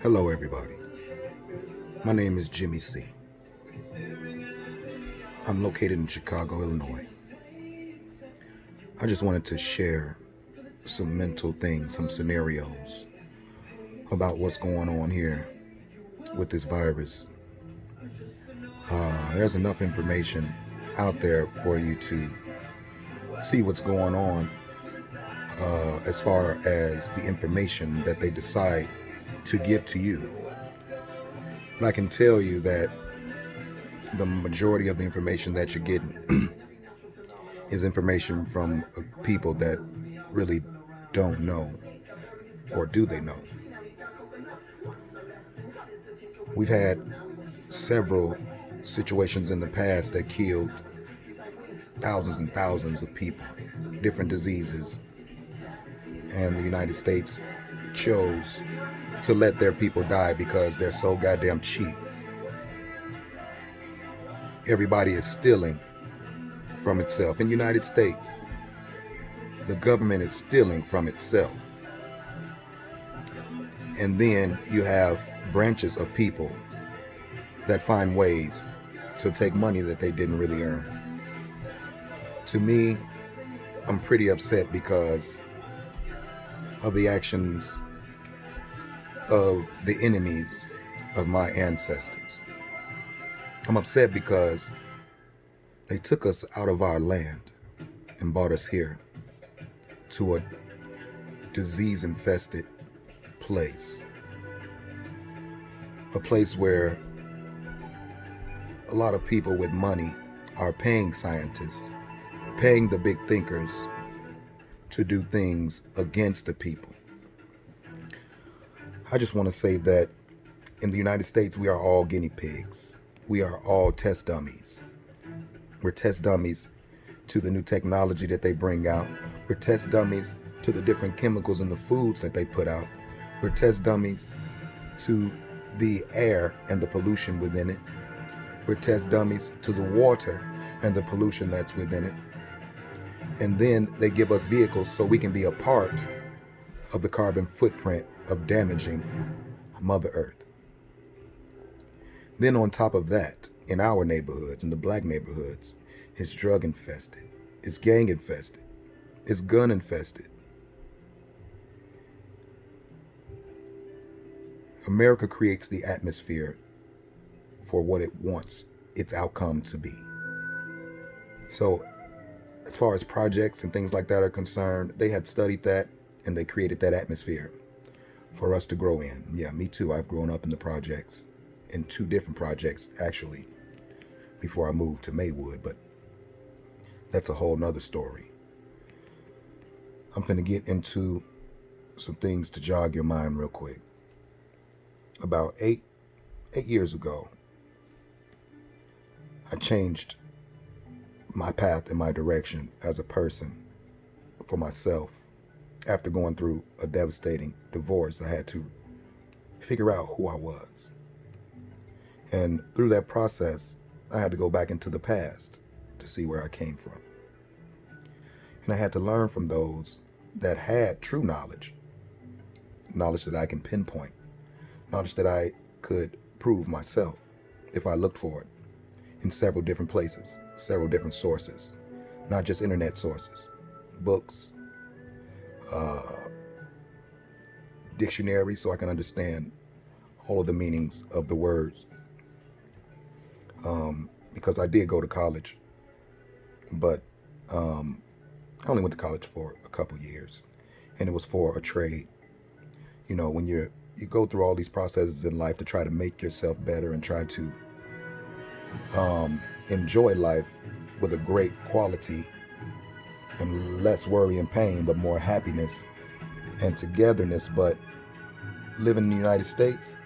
Hello, everybody. My name is Jimmy C. I'm located in Chicago, Illinois. I just wanted to share some mental things, some scenarios about what's going on here with this virus. There's enough information out there for you to see what's going on as far as the information that they decide to give to you. But I can tell you that the majority of the information that you're getting is information from people that really don't know, or do they know? We've had several situations in the past that killed thousands and thousands of people, different diseases, and the United States chose to let their people die because they're so goddamn cheap. Everybody is stealing from itself. In the United States, the government is stealing from itself. And then you have branches of people that find ways to take money that they didn't really earn. To me, I'm pretty upset because of the actions of the enemies of my ancestors. I'm upset because they took us out of our land and brought us here to a disease-infested place. A place where a lot of people with money are paying scientists, paying the big thinkers to do things against the people. I just want to say that in the United States, we are all guinea pigs. We are all test dummies. We're test dummies to the new technology that they bring out. We're test dummies to the different chemicals in the foods that they put out. We're test dummies to the air and the pollution within it. We're test dummies to the water and the pollution that's within it. And then they give us vehicles so we can be a part of the carbon footprint of damaging Mother Earth. Then on top of that, in our neighborhoods, in the black neighborhoods, it's drug infested, it's gang infested, it's gun infested. America creates the atmosphere for what it wants its outcome to be. So as far as projects and things like that are concerned, they had studied that and they created that atmosphere for us to grow in. Yeah, me too. I've grown up in the projects, in 2 different projects actually, before I moved to Maywood, but that's a whole nother story. I'm finna get into some things to jog your mind real quick. About eight years ago, I changed my path and my direction as a person for myself. After going through a devastating divorce, I had to figure out who I was. And through that process, I had to go back into the past to see where I came from. And I had to learn from those that had true knowledge that I can pinpoint, knowledge that I could prove myself if I looked for it in several different places, several different sources, not just internet sources, books, dictionary, so I can understand all of the meanings of the words. Because I did go to college, but I only went to college for a couple years, and it was for a trade. You know, when you go through all these processes in life to try to make yourself better and try to enjoy life with a great quality and less worry and pain, but more happiness and togetherness. But living in the United States,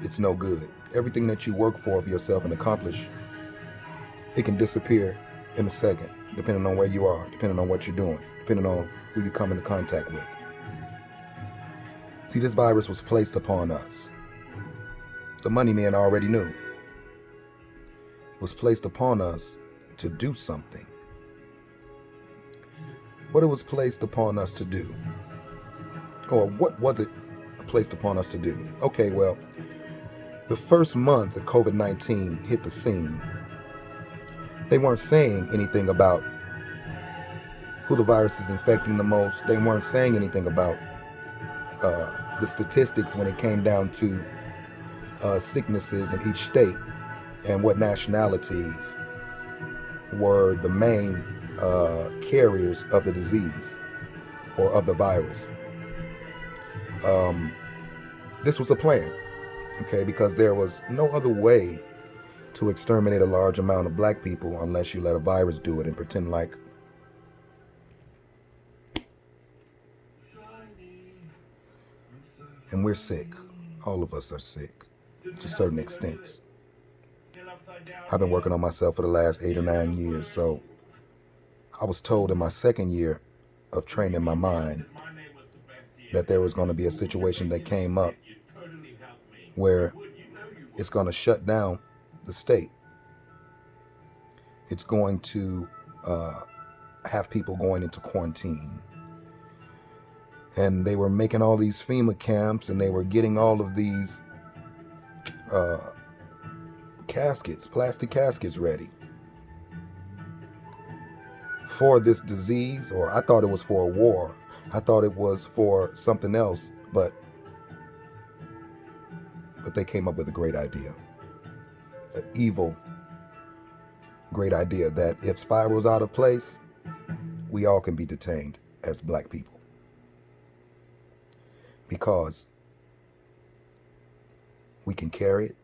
it's no good. Everything that you work for yourself and accomplish, it can disappear in a second, depending on where you are, depending on what you're doing, depending on who you come into contact with. See, this virus was placed upon us. The money men already knew. It was placed upon us to do something. What it was placed upon us to do, or what was it placed upon us to do. Okay, well, the first month that COVID-19 hit the scene, they weren't saying anything about who the virus is infecting the most. They weren't saying anything about the statistics when it came down to sicknesses in each state and what nationalities were the main carriers of the disease or of the virus. This was a plan, okay, because there was no other way to exterminate a large amount of black people unless you let a virus do it and pretend like and we're sick. All of us are sick to certain extents. I've been working on myself for the last 8 or 9 years, so I was told in my second year of training my mind that there was going to be a situation that came up where it's going to shut down the state. It's going to have people going into quarantine. And they were making all these FEMA camps, and they were getting all of these caskets, plastic caskets ready for this disease, or I thought it was for a war. I thought it was for something else, but they came up with a great idea, an evil, great idea that if spiral's out of place, we all can be detained as black people. Because we can carry it,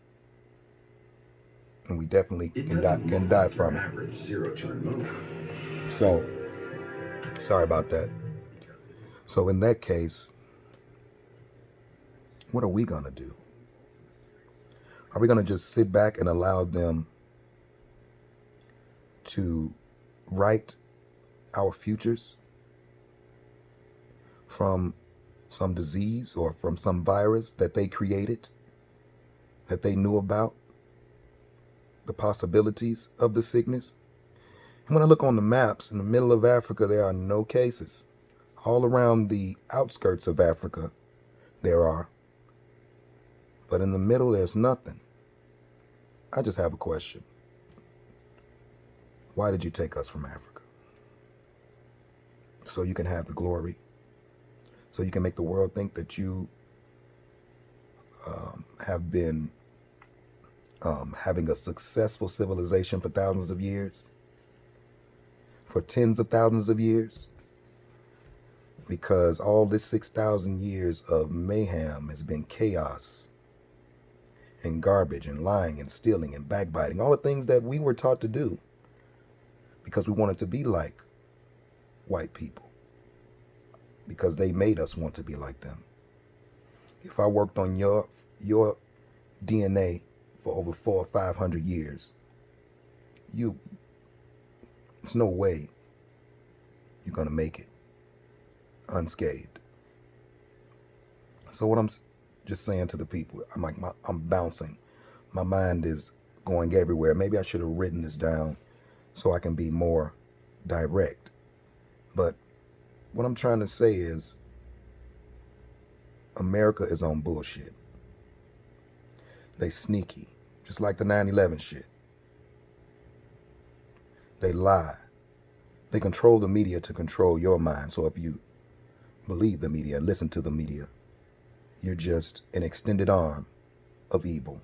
and we definitely can die from it. Zero-turn motor. So, sorry about that. So in that case, what are we gonna do? Are we gonna just sit back and allow them to write our futures from some disease or from some virus that they created, that they knew about, the possibilities of the sickness? And when I look on the maps, in the middle of Africa, there are no cases. All around the outskirts of Africa, there are. But in the middle, there's nothing. I just have a question. Why did you take us from Africa? So you can have the glory? So you can make the world think that you have been having a successful civilization for thousands of years? For tens of thousands of years? Because all this 6,000 years of mayhem has been chaos and garbage and lying and stealing and backbiting, all the things that we were taught to do because we wanted to be like white people, because they made us want to be like them. If I worked on your DNA for over 400 or 500 years, there's no way you're going to make it unscathed. So what I'm just saying to the people, I'm bouncing. My mind is going everywhere. Maybe I should have written this down so I can be more direct. But what I'm trying to say is America is on bullshit. They sneaky, just like the 9/11 shit. They lie. They control the media to control your mind. So if you believe the media, listen to the media, you're just an extended arm of evil.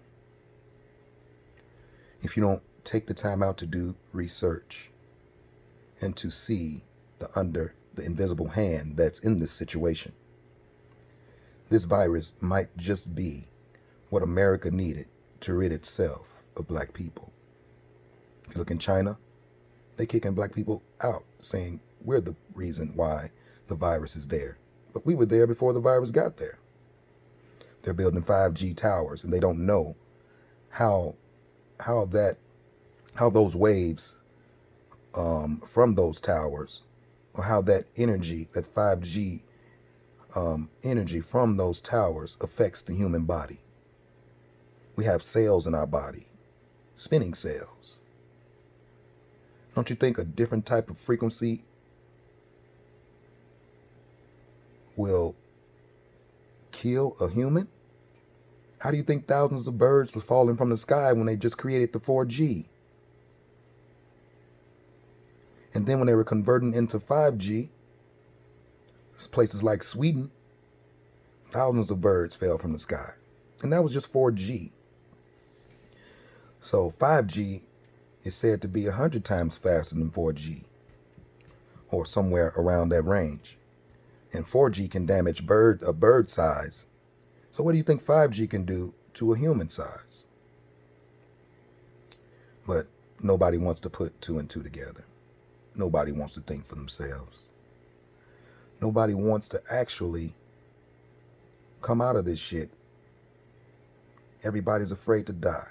If you don't take the time out to do research and to see the invisible hand that's in this situation, this virus might just be what America needed to rid itself of black people. If you look in China, they're kicking black people out, saying we're the reason why the virus is there. But we were there before the virus got there. They're building 5G towers, and they don't know how those waves from those towers, or how that energy, that 5G energy from those towers affects the human body. We have cells in our body, spinning cells. Don't you think a different type of frequency will kill a human? How do you think thousands of birds were falling from the sky when they just created the 4G? And then when they were converting into 5G, places like Sweden, thousands of birds fell from the sky. And that was just 4G. So 5G is said to be 100 times faster than 4G, or somewhere around that range. And 4G can damage a bird size. So what do you think 5G can do to a human size? But nobody wants to put two and two together. Nobody wants to think for themselves. Nobody wants to actually come out of this shit. Everybody's afraid to die.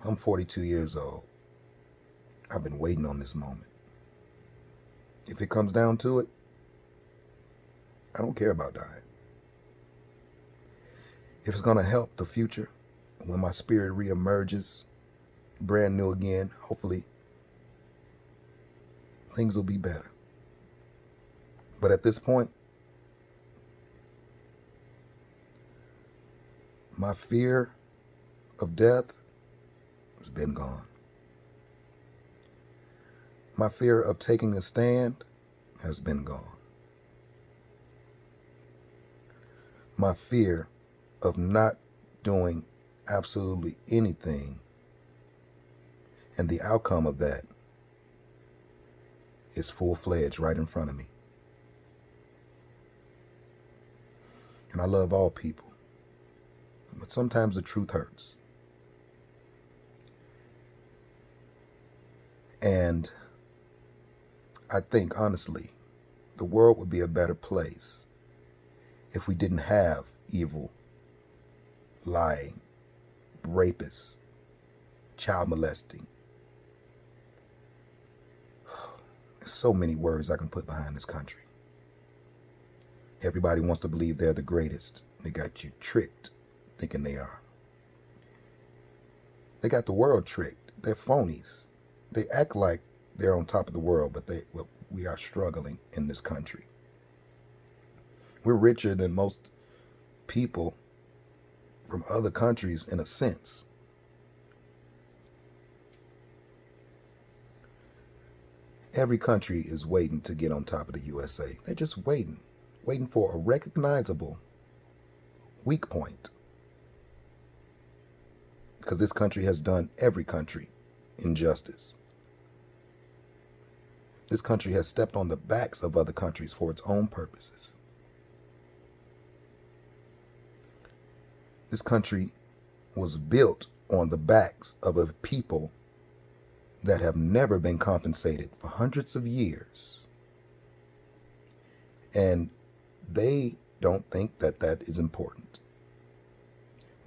I'm 42 years old. I've been waiting on this moment. If it comes down to it, I don't care about dying. If it's going to help the future, when my spirit reemerges, brand new again, hopefully things will be better. But at this point, my fear of death has been gone. My fear of taking a stand has been gone. My fear of not doing absolutely anything and the outcome of that is full-fledged right in front of me. And I love all people, but sometimes the truth hurts. And I think, honestly, the world would be a better place if we didn't have evil, lying, rapists, child molesting. There's so many words I can put behind this country. Everybody wants to believe they're the greatest. They got you tricked, thinking they are. They got the world tricked. They're phonies. They act like they're on top of the world, but we are struggling in this country. We're richer than most people from other countries in a sense. Every country is waiting to get on top of the USA. They're just waiting for a recognizable weak point. Because this country has done every country injustice. This country has stepped on the backs of other countries for its own purposes. This country was built on the backs of a people that have never been compensated for hundreds of years. And they don't think that that is important.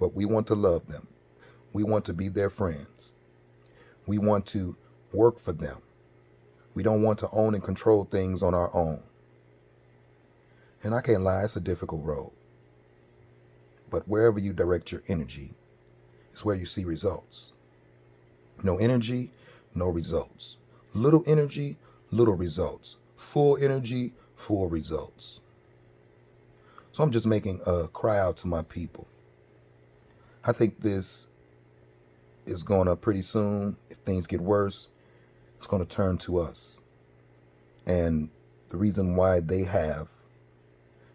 But we want to love them. We want to be their friends. We want to work for them. We don't want to own and control things on our own. And I can't lie, it's a difficult road. But wherever you direct your energy is where you see results. No energy, no results. Little energy, little results. Full energy, full results. So I'm just making a cry out to my people. I think this is going to pretty soon, if things get worse, it's going to turn to us. And the reason why they have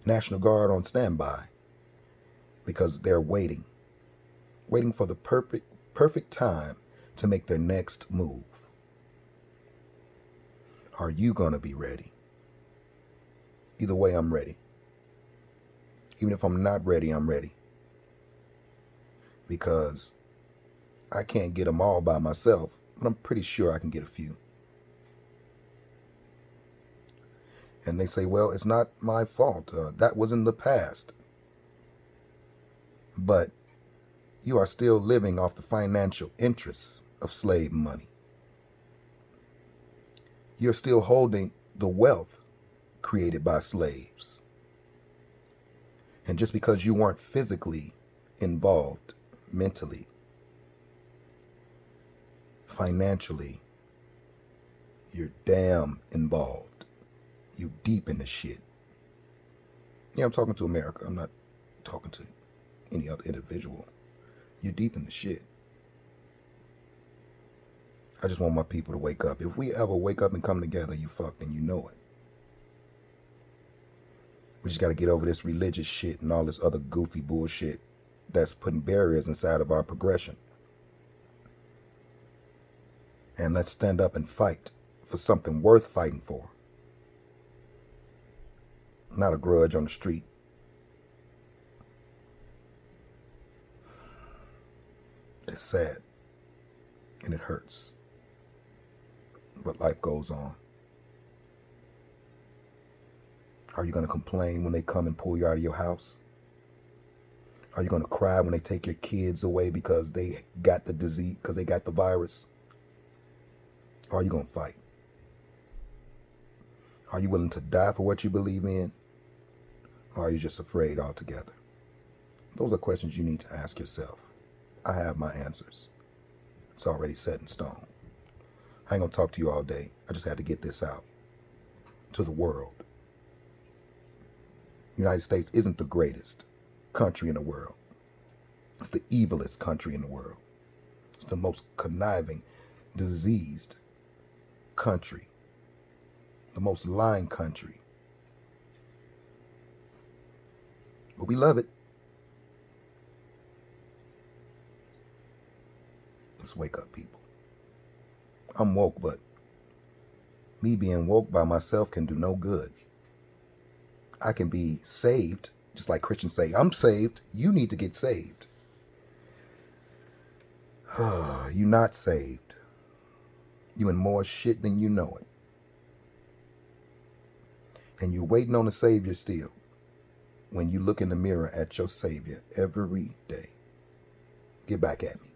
National Guard on standby, because they're waiting for the perfect time to make their next move. Are you going to be ready? Either way, I'm ready. Even if I'm not ready, I'm ready. Because I can't get them all by myself, but I'm pretty sure I can get a few. And they say, well, it's not my fault. That was in the past. But you are still living off the financial interests of slave money. You're still holding the wealth created by slaves. And just because you weren't physically involved, mentally, financially, you're damn involved. You deep in the shit. Yeah, I'm talking to America. I'm not talking to any other individual. You're deep in the shit. I just want my people to wake up. If we ever wake up and come together, you fucked and you know it. We just got to get over this religious shit and all this other goofy bullshit that's putting barriers inside of our progression. And let's stand up and fight for something worth fighting for. Not a grudge on the street. It's sad. And it hurts. But life goes on. Are you going to complain when they come and pull you out of your house? Are you going to cry when they take your kids away because they got the disease, because they got the virus? Or are you going to fight? Are you willing to die for what you believe in? Or are you just afraid altogether? Those are questions you need to ask yourself. I have my answers. It's already set in stone. I ain't going to talk to you all day. I just had to get this out to the world. The United States isn't the greatest country in the world. It's the evilest country in the world. It's the most conniving, diseased country. The most lying country. But we love it. Let's wake up, people. I'm woke, but me being woke by myself can do no good. I can be saved, just like Christians say, I'm saved. You need to get saved. You're not saved. You in more shit than you know it. And you're waiting on a Savior still. When you look in the mirror at your Savior every day. Get back at me.